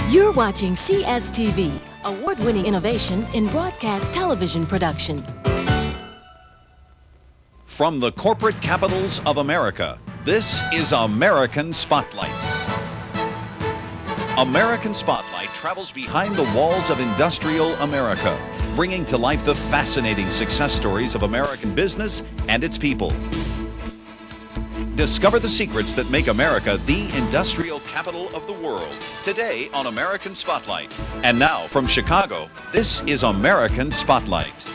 You're watching CSTV, award-winning innovation in broadcast television production. From the corporate capitals of America, this is American Spotlight. American Spotlight travels behind the walls of industrial America, bringing to life the fascinating success stories of American business and its people. Discover the secrets that make America the industrial capital of the world. Today on American Spotlight. And now from Chicago, this is American Spotlight.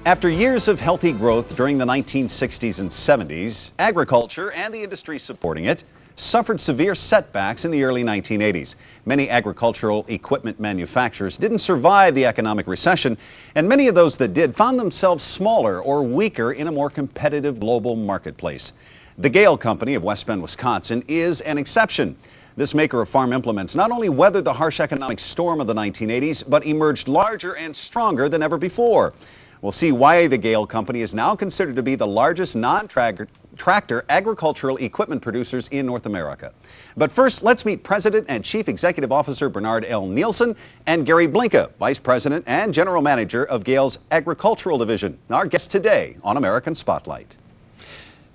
After years of healthy growth during the 1960s and 70s, agriculture and the industry supporting it suffered severe setbacks in the early 1980s. Many agricultural equipment manufacturers didn't survive the economic recession, and many of those that did found themselves smaller or weaker in a more competitive global marketplace. The Gehl Company of West Bend, Wisconsin is an exception. This maker of farm implements not only weathered the harsh economic storm of the 1980s, but emerged larger and stronger than ever before. We'll see why the Gehl Company is now considered to be the largest non-tractor agricultural equipment producers in North America. But first, let's meet President and Chief Executive Officer Bernard L. Nielsen and Gary Blinka, Vice President and General Manager of Gehl's Agricultural Division, our guests today on American Spotlight.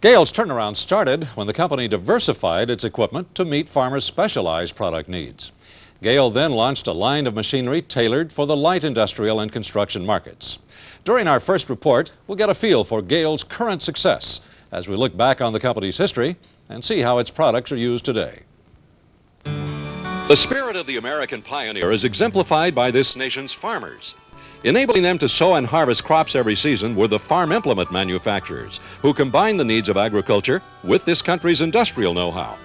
Gehl's turnaround started when the company diversified its equipment to meet farmers' specialized product needs. Gehl then launched a line of machinery tailored for the light industrial and construction markets. During our first report, we'll get a feel for Gehl's current success as we look back on the company's history and see how its products are used today. The spirit of the American pioneer is exemplified by this nation's farmers. Enabling them to sow and harvest crops every season were the farm implement manufacturers who combined the needs of agriculture with this country's industrial know-how.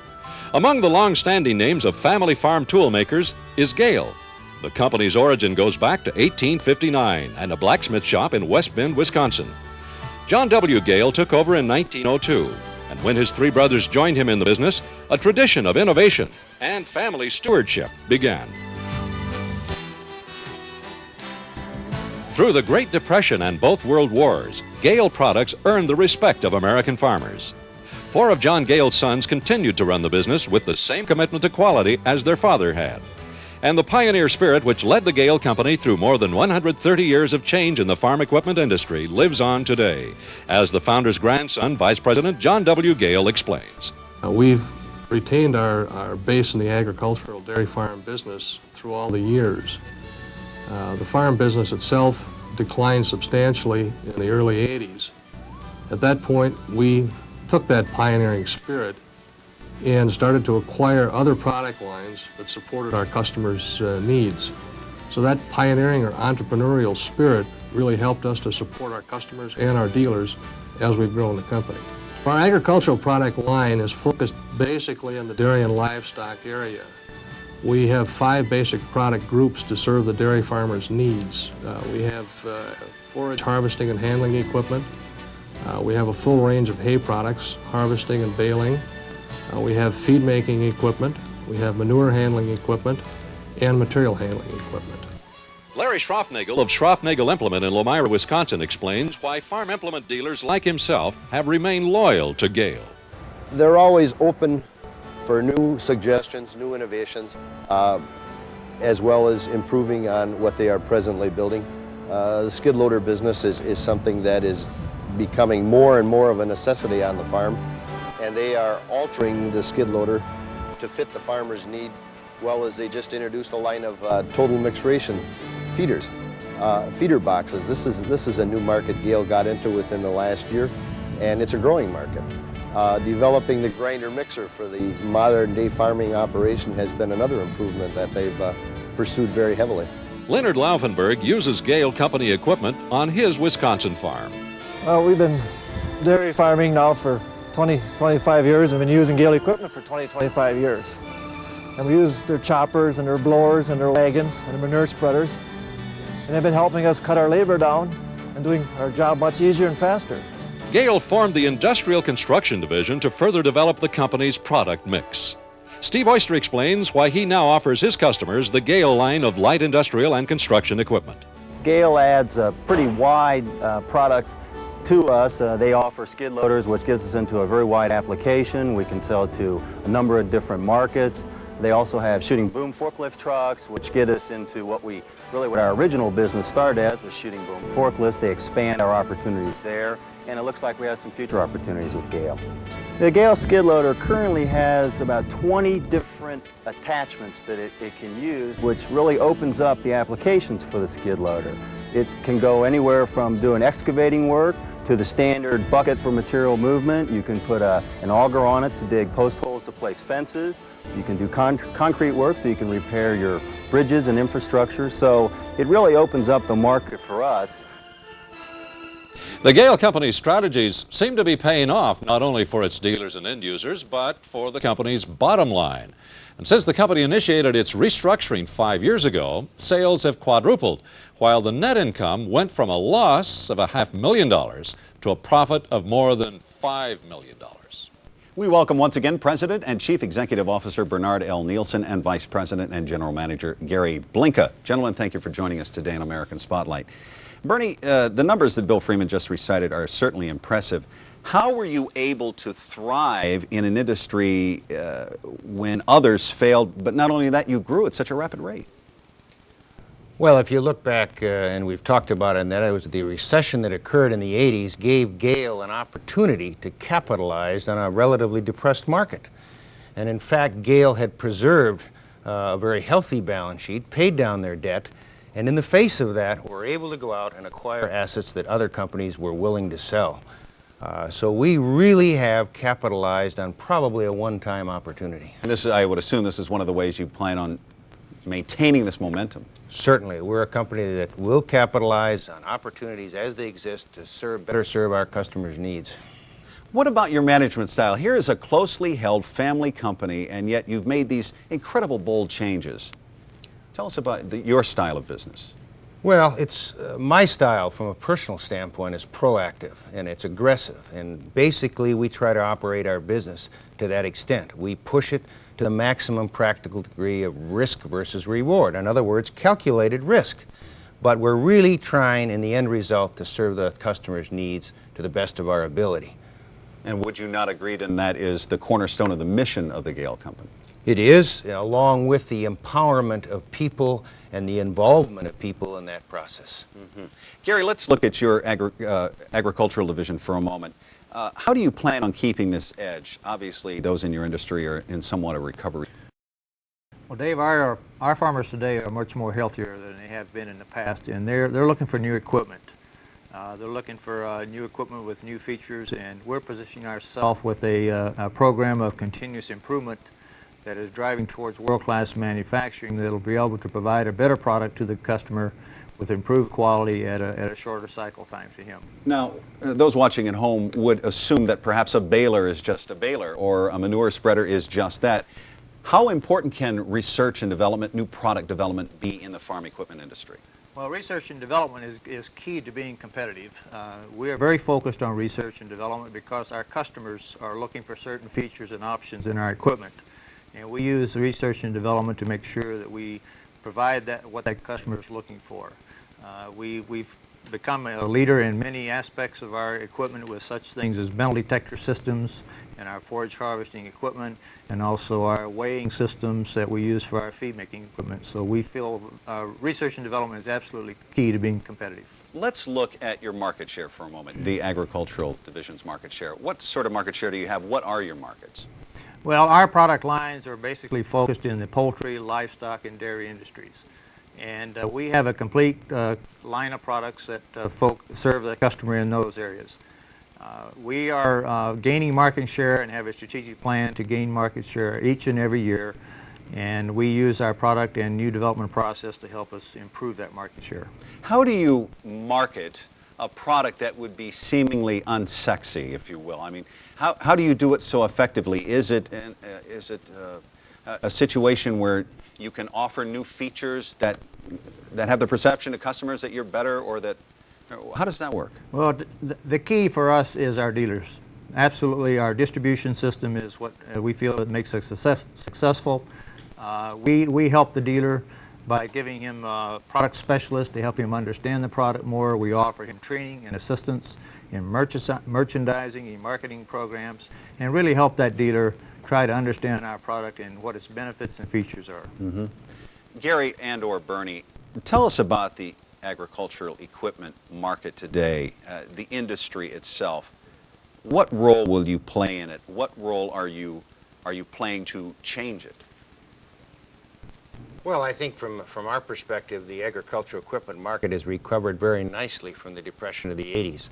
Among the long-standing names of family farm tool makers is Gehl. The company's origin goes back to 1859 and a blacksmith shop in West Bend, Wisconsin. John W. Gehl took over in 1902, and when his three brothers joined him in the business, a tradition of innovation and family stewardship began. Through the Great Depression and both World Wars, Gehl products earned the respect of American farmers. Four of John Gehl's sons continued to run the business with the same commitment to quality as their father had. And the pioneer spirit which led the Gehl Company through more than 130 years of change in the farm equipment industry lives on today, as the founder's grandson, Vice President John W. Gehl, explains. We've retained our base in the agricultural dairy farm business through all the years. The farm business itself declined substantially in the early 80s. At that point, we took that pioneering spirit and started to acquire other product lines that supported our customers' needs. So that pioneering or entrepreneurial spirit really helped us to support our customers and our dealers as we've grown the company. Our agricultural product line is focused basically in the dairy and livestock area. We have 5 basic product groups to serve the dairy farmers' needs. We have forage harvesting and handling equipment. We have a full range of hay products, harvesting and baling. We have feed making equipment, we have manure handling equipment, and material handling equipment. Larry Schroffnagel of Schroffnagel Implement in Lomira, Wisconsin explains why farm implement dealers like himself have remained loyal to Gehl. They're always open for new suggestions, new innovations, as well as improving on what they are presently building. The skid loader business is something that is becoming more and more of a necessity on the farm. And they are altering the skid loader to fit the farmer's needs, as well as they just introduced a line of total mixed ration feeders, feeder boxes. This is a new market Gehl got into within the last year, and it's a growing market. Developing the grinder mixer for the modern day farming operation has been another improvement that they've pursued very heavily. Leonard Laufenberg uses Gehl Company equipment on his Wisconsin farm. Well, we've been dairy farming now for 25 years and been using Gehl equipment for 25 years. And we use their choppers and their blowers and their wagons and their manure spreaders. And they've been helping us cut our labor down and doing our job much easier and faster. Gehl formed the Industrial Construction Division to further develop the company's product mix. Steve Oyster explains why he now offers his customers the Gehl line of light industrial and construction equipment. Gehl adds a pretty wide product to us. They offer skid loaders, which gets us into a very wide application. We can sell to a number of different markets. They also have shooting boom forklift trucks, which get us into what our original business started as, was shooting boom forklifts. They expand our opportunities there, and it looks like we have some future opportunities with Gehl. The Gehl skid loader currently has about 20 different attachments that it can use, which really opens up the applications for the skid loader. It can go anywhere from doing excavating work to the standard bucket for material movement. You can put an auger on it to dig post holes to place fences. You can do concrete work, so you can repair your bridges and infrastructure. So it really opens up the market for us. The Gehl Company's strategies seem to be paying off not only for its dealers and end users, but for the company's bottom line. And since the company initiated its restructuring 5 years ago, sales have quadrupled, while the net income went from a loss of $500,000 to a profit of more than $5 million. We welcome once again President and Chief Executive Officer Bernard L. Nielsen and Vice President and General Manager Gary Blinka. Gentlemen, thank you for joining us today on American Spotlight. Bernie, the numbers that Bill Freeman just recited are certainly impressive. How were you able to thrive in an industry when others failed, but not only that, you grew at such a rapid rate? Well, if you look back, and we've talked about it, and that it was the recession that occurred in the 80s gave Gehl an opportunity to capitalize on a relatively depressed market. And in fact, Gehl had preserved a very healthy balance sheet, paid down their debt, and in the face of that, were able to go out and acquire assets that other companies were willing to sell. So we really have capitalized on probably a one-time opportunity. And this, I would assume, this is one of the ways you plan on maintaining this momentum. Certainly. We're a company that will capitalize on opportunities as they exist to better serve our customers' needs. What about your management style? Here is a closely held family company, and yet you've made these incredible bold changes. Tell us about your style of business. Well, it's my style from a personal standpoint is proactive and it's aggressive, and basically we try to operate our business to that extent. We push it to the maximum practical degree of risk versus reward. In other words, calculated risk. But we're really trying in the end result to serve the customer's needs to the best of our ability. And would you not agree then that is the cornerstone of the mission of the Gehl Company? It is, along with the empowerment of people and the involvement of people in that process. Gary, let's look at your agricultural division for a moment. How do you plan on keeping this edge? Obviously, those in your industry are in somewhat of recovery. Well, Dave, our farmers today are much more healthier than they have been in the past, and they're looking for new equipment. They're looking for new equipment with new features, and we're positioning ourselves with a program of continuous improvement that is driving towards world-class manufacturing that will be able to provide a better product to the customer with improved quality at a shorter cycle time to him. Now, those watching at home would assume that perhaps a baler is just a baler or a manure spreader is just that. How important can research and development, new product development, be in the farm equipment industry? Well, research and development is key to being competitive. We are very focused on research and development because our customers are looking for certain features and options in our equipment. And we use research and development to make sure that we provide what that customer is looking for. We've become a leader in many aspects of our equipment with such things as metal detector systems and our forage harvesting equipment, and also our weighing systems that we use for our feed making equipment. So we feel research and development is absolutely key to being competitive. Let's look at your market share for a moment, the agricultural division's market share. What sort of market share do you have? What are your markets? Well, our product lines are basically focused in the poultry, livestock, and dairy industries. And we have a complete line of products that serve the customer in those areas. We are gaining market share and have a strategic plan to gain market share each and every year. And we use our product and new development process to help us improve that market share. How do you market a product that would be seemingly unsexy, if you will? I mean, how do you do it so effectively? Is it a situation where you can offer new features that have the perception to customers that you're better, or that, how does that work? Well, the key for us is our dealers. Absolutely, our distribution system is what we feel it makes us successful. We help the dealer by giving him product specialists to help him understand the product more. We offer him training and assistance in merchandising and marketing programs, and really help that dealer try to understand our product and what its benefits and features are. Gary and or Bernie, tell us about the agricultural equipment market today, the industry itself. What role will you play in it? What role are you playing to change it? Well, I think from our perspective, the agricultural equipment market has recovered very nicely from the depression of the 80s.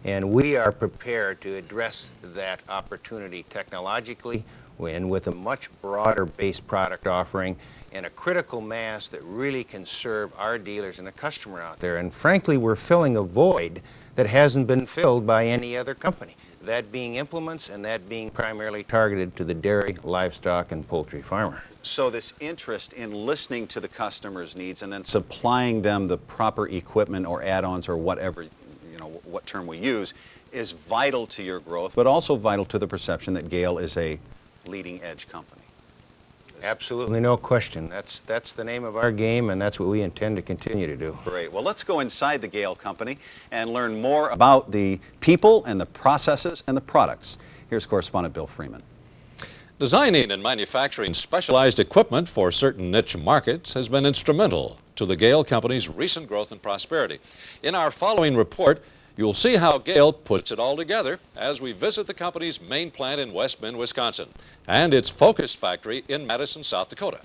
And we are prepared to address that opportunity technologically and with a much broader base product offering and a critical mass that really can serve our dealers and the customer out there. And frankly, we're filling a void that hasn't been filled by any other company. That being implements and that being primarily targeted to the dairy, livestock, and poultry farmer. So this interest in listening to the customer's needs and then supplying them the proper equipment or add-ons or whatever, you know, what term we use, is vital to your growth, but also vital to the perception that Gehl is a leading edge company. Absolutely, no question. That's the name of our game, and that's what we intend to continue to do. Great. Well, let's go inside the Gehl company and learn more about the people and the processes and the products. Here's correspondent Bill Freeman. Designing and manufacturing specialized equipment for certain niche markets has been instrumental to the Gehl company's recent growth and prosperity. In our following report, you'll see how Gehl puts it all together as we visit the company's main plant in West Bend, Wisconsin, and its focused factory in Madison, South Dakota.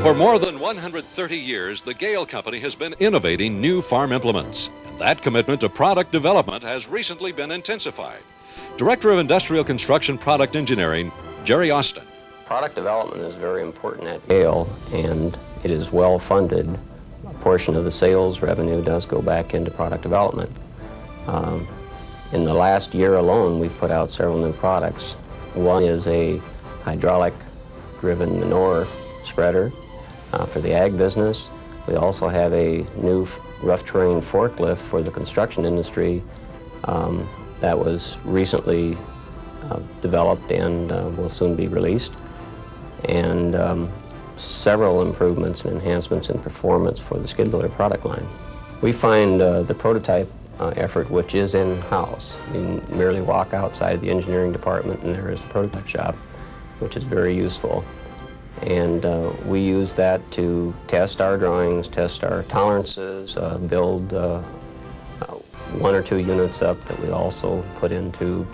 For more than 130 years, the Gehl company has been innovating new farm implements, and that commitment to product development has recently been intensified. Director of Industrial Construction Product Engineering, Jerry Austin. Product development is very important at Gehl, and it is well funded. A portion of the sales revenue does go back into product development. In the last year alone, we've put out several new products. One is a hydraulic-driven manure spreader for the ag business. We also have a new rough terrain forklift for the construction industry that was recently developed and will soon be released. And several improvements and enhancements in performance for the skid loader product line. We find the prototype effort, which is in-house. You merely walk outside the engineering department and there is the prototype shop, which is very useful. And we use that to test our drawings, test our tolerances, build one or two units up that we also put into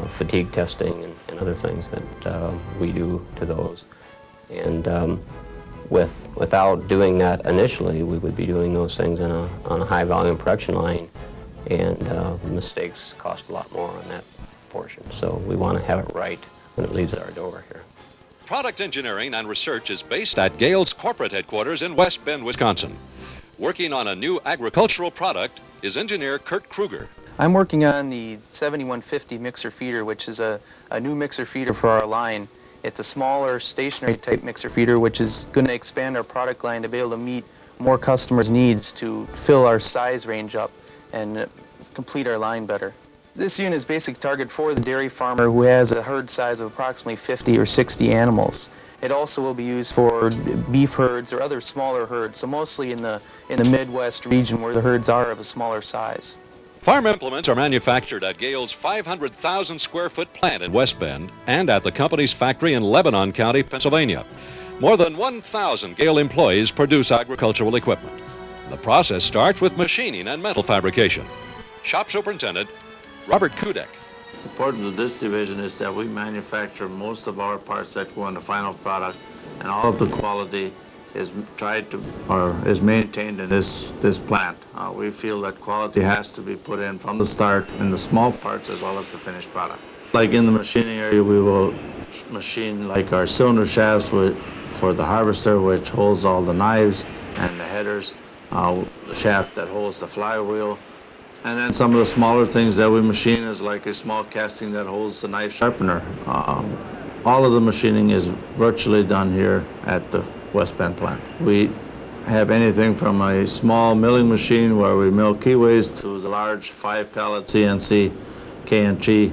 fatigue testing and other things that we do to those. And without doing that initially, we would be doing those things on a high volume production line, and mistakes cost a lot more on that portion. So we want to have it right when it leaves our door here. Product engineering and research is based at Gehl's corporate headquarters in West Bend, Wisconsin. Working on a new agricultural product is engineer Kurt Kruger. I'm working on the 7150 mixer feeder, which is a new mixer feeder for our line. It's a smaller stationary type mixer feeder, which is going to expand our product line to be able to meet more customers' needs to fill our size range up and complete our line better. This unit is basically targeted for the dairy farmer who has a herd size of approximately 50 or 60 animals. It also will be used for beef herds or other smaller herds, so mostly in the Midwest region where the herds are of a smaller size. Farm implements are manufactured at Gehl's 500,000 square foot plant in West Bend and at the company's factory in Lebanon County, Pennsylvania. More than 1,000 Gehl employees produce agricultural equipment. The process starts with machining and metal fabrication. Shop Superintendent Robert Kudek. The importance of this division is that we manufacture most of our parts that go in the final product, and all of the quality is is maintained in this plant. We feel that quality has to be put in from the start in the small parts as well as the finished product. Like in the machining area, we will machine like our cylinder shafts for the harvester, which holds all the knives and the headers, the shaft that holds the flywheel. And then some of the smaller things that we machine is like a small casting that holds the knife sharpener. All of the machining is virtually done here at the West Bend plant. We have anything from a small milling machine where we mill keyways to the large 5-pallet CNC K&T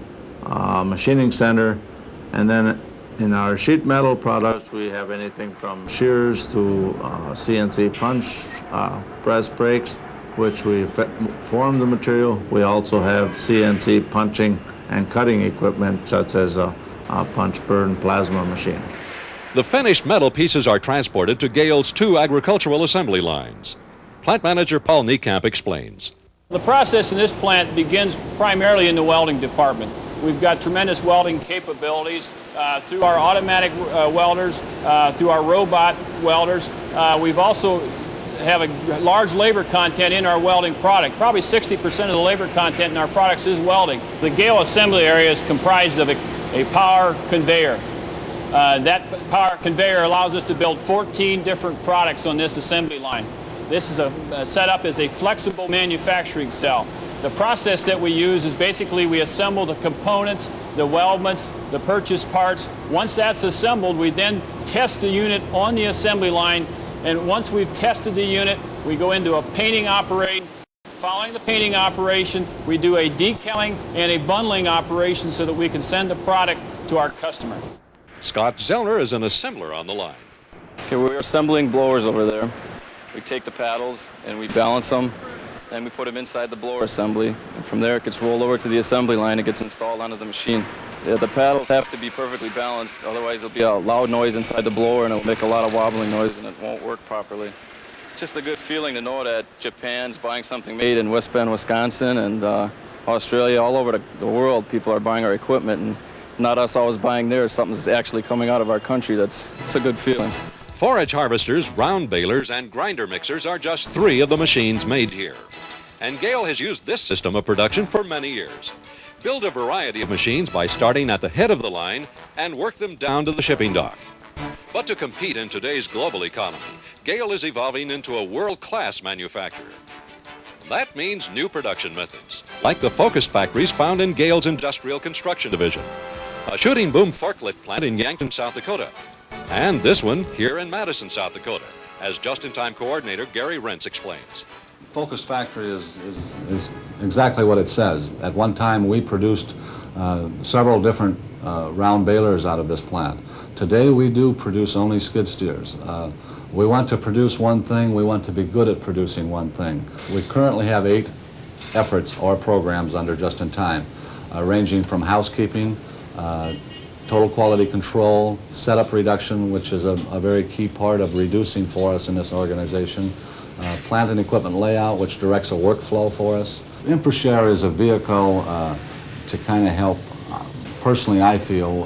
machining center. And then in our sheet metal products, we have anything from shears to CNC punch, press brakes, which we form the material. We also have CNC punching and cutting equipment such as punch burn plasma machine. The finished metal pieces are transported to Gehl's 2 agricultural assembly lines. Plant manager Paul Niekamp explains. The process in this plant begins primarily in the welding department. We've got tremendous welding capabilities through our automatic welders, through our robot welders. We've also have a large labor content in our welding product. Probably 60% of the labor content in our products is welding. The Gehl assembly area is comprised of a power conveyor. That power conveyor allows us to build 14 different products on this assembly line. This is set up as a flexible manufacturing cell. The process that we use is basically we assemble the components, the weldments, the purchased parts. Once that's assembled, we then test the unit on the assembly line, and once we've tested the unit, we go into a painting operation. Following the painting operation, we do a decaling and a bundling operation so that we can send the product to our customer. Scott Zellner is an assembler on the line. Okay, we're assembling blowers over there. We take the paddles and we balance them, then we put them inside the blower assembly, and from there it gets rolled over to the assembly line. It gets installed onto the machine. Yeah, the paddles have to be perfectly balanced, otherwise there'll be a loud noise inside the blower and it'll make a lot of wobbling noise and it won't work properly. Just a good feeling to know that Japan's buying something made in West Bend, Wisconsin, and Australia, all over the world, people are buying our equipment, and not us always buying theirs. Something's actually coming out of our country. It's a good feeling. Forage harvesters, round balers, and grinder mixers are just 3 of the machines made here. And Gehl has used this system of production for many years. Build a variety of machines by starting at the head of the line and work them down to the shipping dock. But to compete in today's global economy, Gehl is evolving into a world-class manufacturer. That means new production methods, like the focused factories found in Gehl's Industrial Construction Division, a shooting boom forklift plant in Yankton, South Dakota, and this one here in Madison, South Dakota, as just-in-time coordinator Gary Rentz explains. Focused factory is exactly what it says. At one time, we produced several different round balers out of this plant. Today, we do produce only skid steers. We want to produce one thing. We want to be good at producing one thing. We currently have 8 efforts or programs under just-in-time, ranging from housekeeping, total quality control, setup reduction, which is a very key part of reducing for us in this organization, plant and equipment layout, which directs a workflow for us. InfoShare is a vehicle to kind of help, personally I feel,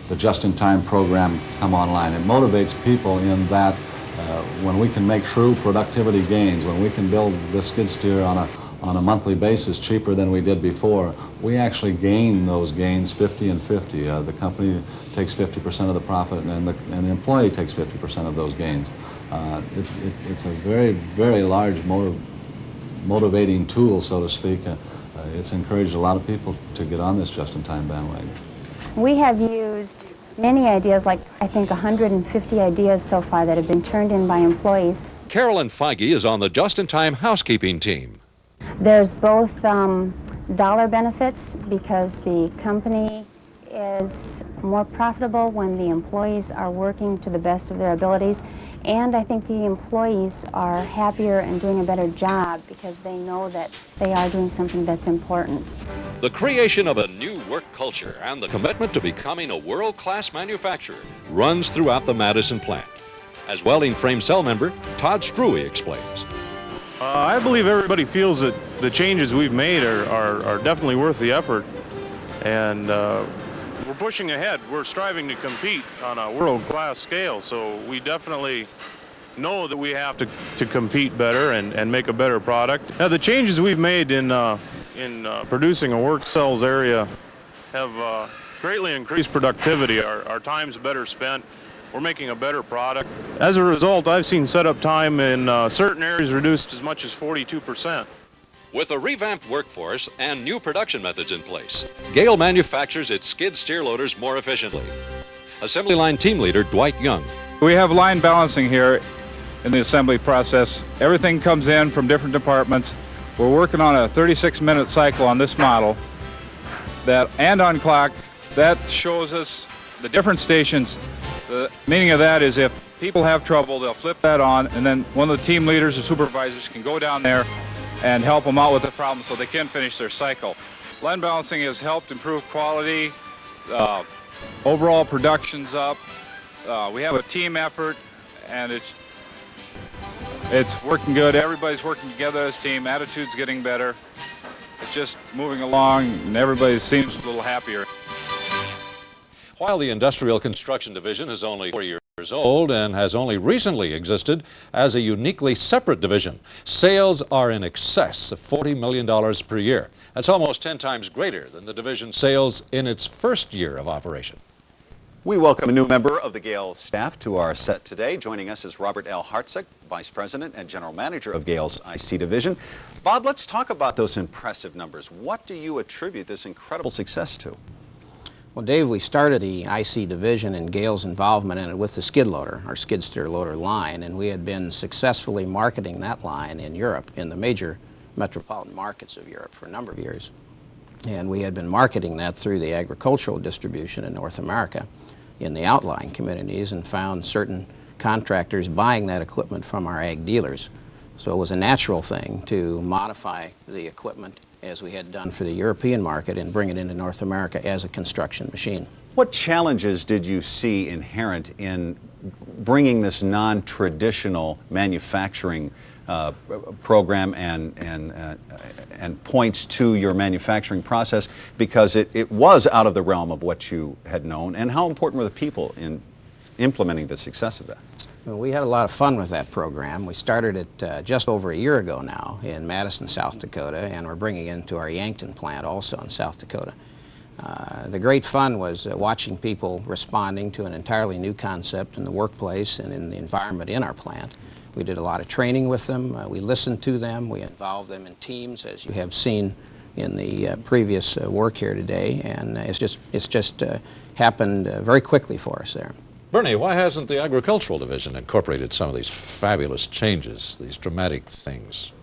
the just-in-time program come online. It motivates people in that when we can make true productivity gains, when we can build the skid steer on a monthly basis cheaper than we did before, we actually gain those gains 50 and 50. The company takes 50% of the profit and the employee takes 50% of those gains. It's a very, very large motivating tool, so to speak. It's encouraged a lot of people to get on this just-in-time bandwagon. We have used many ideas, like I think 150 ideas so far that have been turned in by employees. Carolyn Feige is on the just-in-time housekeeping team. There's both dollar benefits because the company is more profitable when the employees are working to the best of their abilities, and I think the employees are happier and doing a better job because they know that they are doing something that's important. The creation of a new work culture and the commitment to becoming a world-class manufacturer runs throughout the Madison plant. As welding frame cell member Todd Struwe explains. I believe everybody feels that the changes we've made are definitely worth the effort, and we're pushing ahead. We're striving to compete on a world-class scale, so we definitely know that we have to compete better and make a better product. Now, the changes we've made in producing a work cells area have greatly increased productivity. Our time's better spent. We're making a better product. As a result, I've seen setup time in certain areas reduced as much as 42%. With a revamped workforce and new production methods in place, Gehl manufactures its skid steer loaders more efficiently. Assembly line team leader Dwight Young. We have line balancing here in the assembly process. Everything comes in from different departments. We're working on a 36-minute cycle on this model and on clock. That shows us the different stations. The meaning of that is if people have trouble, they'll flip that on, and then one of the team leaders or supervisors can go down there and help them out with the problem so they can finish their cycle. Line balancing has helped improve quality, overall production's up. We have a team effort, and it's working good. Everybody's working together as a team. Attitude's getting better. It's just moving along, and everybody seems a little happier. While the Industrial Construction Division is only 4 years old and has only recently existed as a uniquely separate division, sales are in excess of $40 million per year. That's almost 10 times greater than the division's sales in its first year of operation. We welcome a new member of the Gehl staff to our set today. Joining us is Robert L. Hartsock, Vice President and General Manager of Gehl's IC Division. Bob, let's talk about those impressive numbers. What do you attribute this incredible success to? Well, Dave, we started the IC division and Gehl's involvement in it with the skid loader, our skid steer loader line, and we had been successfully marketing that line in Europe, in the major metropolitan markets of Europe for a number of years. And we had been marketing that through the agricultural distribution in North America in the outlying communities, and found certain contractors buying that equipment from our ag dealers. So it was a natural thing to modify the equipment as we had done for the European market and bring it into North America as a construction machine. What challenges did you see inherent in bringing this non-traditional manufacturing program and points to your manufacturing process, because it was out of the realm of what you had known? And how important were the people in implementing the success of that? Well, we had a lot of fun with that program. We started it just over a year ago now in Madison, South Dakota, and we're bringing it into our Yankton plant also in South Dakota. The great fun was watching people responding to an entirely new concept in the workplace and in the environment in our plant. We did a lot of training with them. We listened to them. We involved them in teams, as you have seen in the previous work here today, and it's just happened very quickly for us there. Bernie, why hasn't the Agricultural Division incorporated some of these fabulous changes, these dramatic things?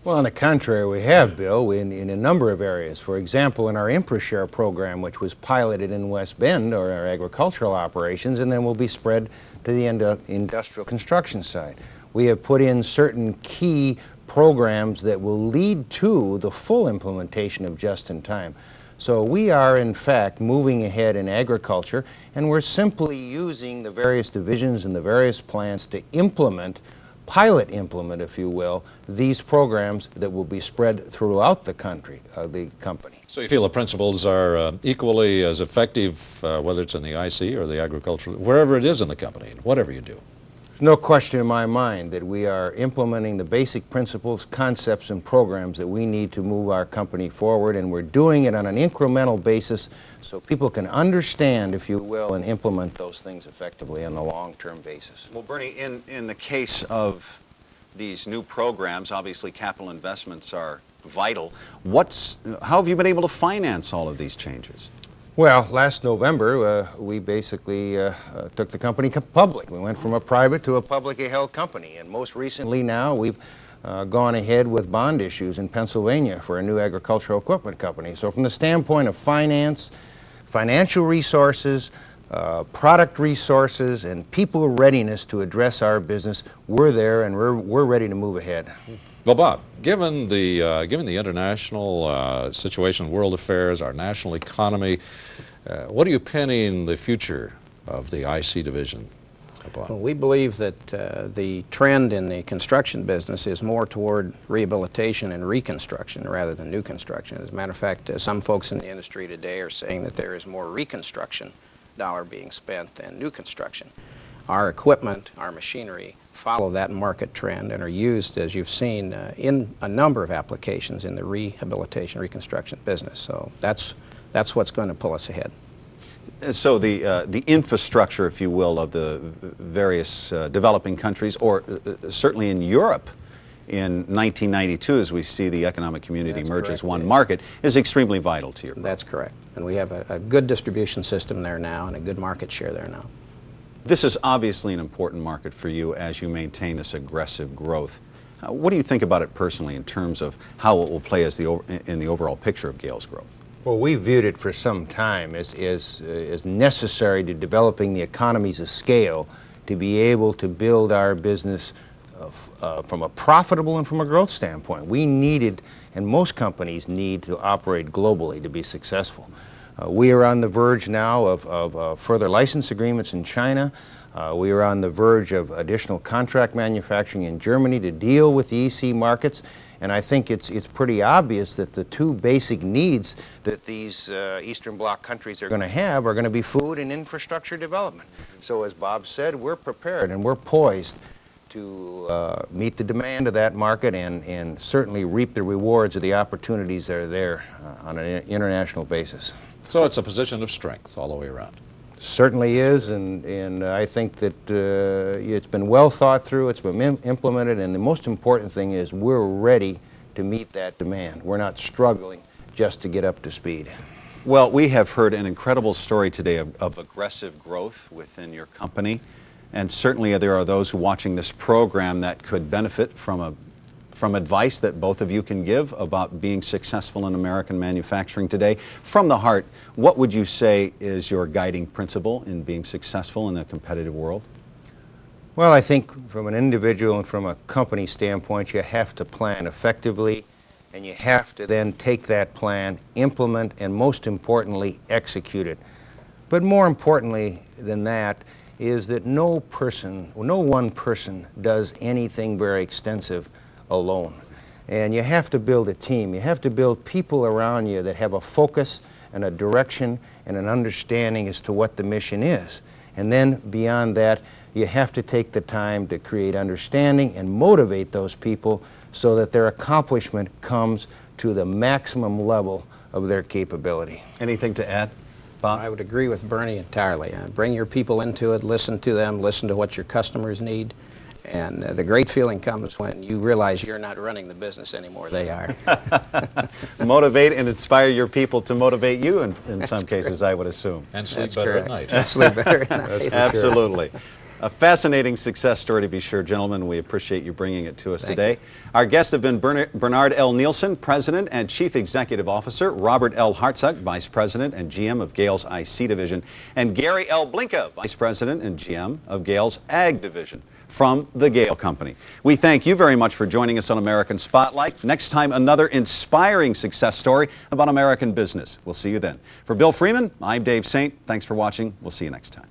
Well, on the contrary, we have, Bill, in a number of areas. For example, in our InfraShare program, which was piloted in West Bend, or our agricultural operations, and then will be spread to the industrial construction side. We have put in certain key programs that will lead to the full implementation of just-in-time. So we are, in fact, moving ahead in agriculture, and we're simply using the various divisions and the various plants to pilot implement, if you will, these programs that will be spread throughout the country, the company. So you feel the principles are equally as effective, whether it's in the IC or the agricultural, wherever it is in the company, whatever you do? There's no question in my mind that we are implementing the basic principles, concepts, and programs that we need to move our company forward, and we're doing it on an incremental basis so people can understand, if you will, and implement those things effectively on a long-term basis. Well, Bernie, in the case of these new programs, obviously capital investments are vital. How have you been able to finance all of these changes? Well, last November, we basically took the company public. We went from a private to a publicly held company, and most recently now we've gone ahead with bond issues in Pennsylvania for a new agricultural equipment company. So from the standpoint of finance, financial resources, product resources, and people readiness to address our business, we're there and we're ready to move ahead. Well, Bob, given the international situation, world affairs, our national economy, what are you pinning the future of the IC division upon? Well, we believe that the trend in the construction business is more toward rehabilitation and reconstruction rather than new construction. As a matter of fact, some folks in the industry today are saying that there is more reconstruction dollar being spent than new construction. Our equipment, our machinery, follow that market trend and are used, as you've seen, in a number of applications in the rehabilitation, reconstruction business. So that's what's going to pull us ahead. So the infrastructure, if you will, of the various developing countries, or certainly in Europe in 1992, as we see the economic community merge as one market, is extremely vital to your program. That's correct. And we have a good distribution system there now and a good market share there now. This is obviously an important market for you as you maintain this aggressive growth. What do you think about it personally in terms of how it will play as in the overall picture of Gehl's growth? Well, we viewed it for some time as necessary to developing the economies of scale to be able to build our business from a profitable and from a growth standpoint. We needed, and most companies need, to operate globally to be successful. We are on the verge now of further license agreements in China. We are on the verge of additional contract manufacturing in Germany to deal with the EC markets. And I think it's pretty obvious that the two basic needs that these Eastern Bloc countries are going to have are going to be food and infrastructure development. So as Bob said, we're prepared and we're poised to meet the demand of that market and certainly reap the rewards of the opportunities that are there on an international basis. So it's a position of strength all the way around. Certainly is, and I think that it's been well thought through, it's been implemented, and the most important thing is we're ready to meet that demand. We're not struggling just to get up to speed. Well, we have heard an incredible story today of aggressive growth within your company, and certainly there are those who are watching this program that could benefit from advice that both of you can give about being successful in American manufacturing today. From the heart, what would you say is your guiding principle in being successful in the competitive world? Well, I think from an individual and from a company standpoint, you have to plan effectively, and you have to then take that plan, implement, and most importantly, execute it. But more importantly than that is that no one person does anything very extensive alone. And you have to build a team. You have to build people around you that have a focus and a direction and an understanding as to what the mission is. And then beyond that, you have to take the time to create understanding and motivate those people so that their accomplishment comes to the maximum level of their capability. Anything to add, Bob? I would agree with Bernie entirely. Bring your people into it, listen to them, listen to what your customers need. And the great feeling comes when you realize you're not running the business anymore, they are. Motivate and inspire your people to motivate you in some cases, I would assume. And sleep better at night. And sleep better at night. Absolutely. A fascinating success story to be sure, gentlemen. We appreciate you bringing it to us today. Our guests have been Bernard L. Nielsen, President and Chief Executive Officer, Robert L. Hartsock, Vice President and GM of Gehl's IC Division, and Gary L. Blinka, Vice President and GM of Gehl's Ag Division, from the Gehl Company. We thank you very much for joining us on American Spotlight. Next time, another inspiring success story about American business. We'll see you then. For Bill Freeman, I'm Dave Saint. Thanks for watching. We'll see you next time.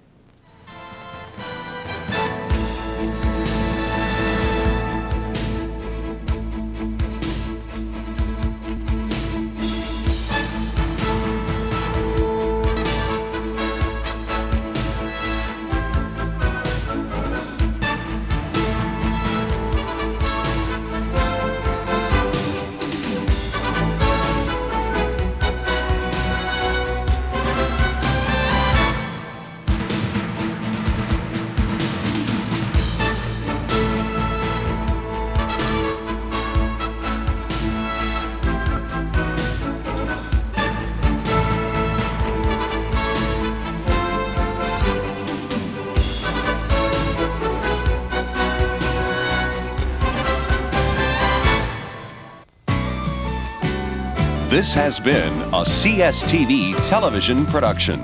This has been a CSTV television production.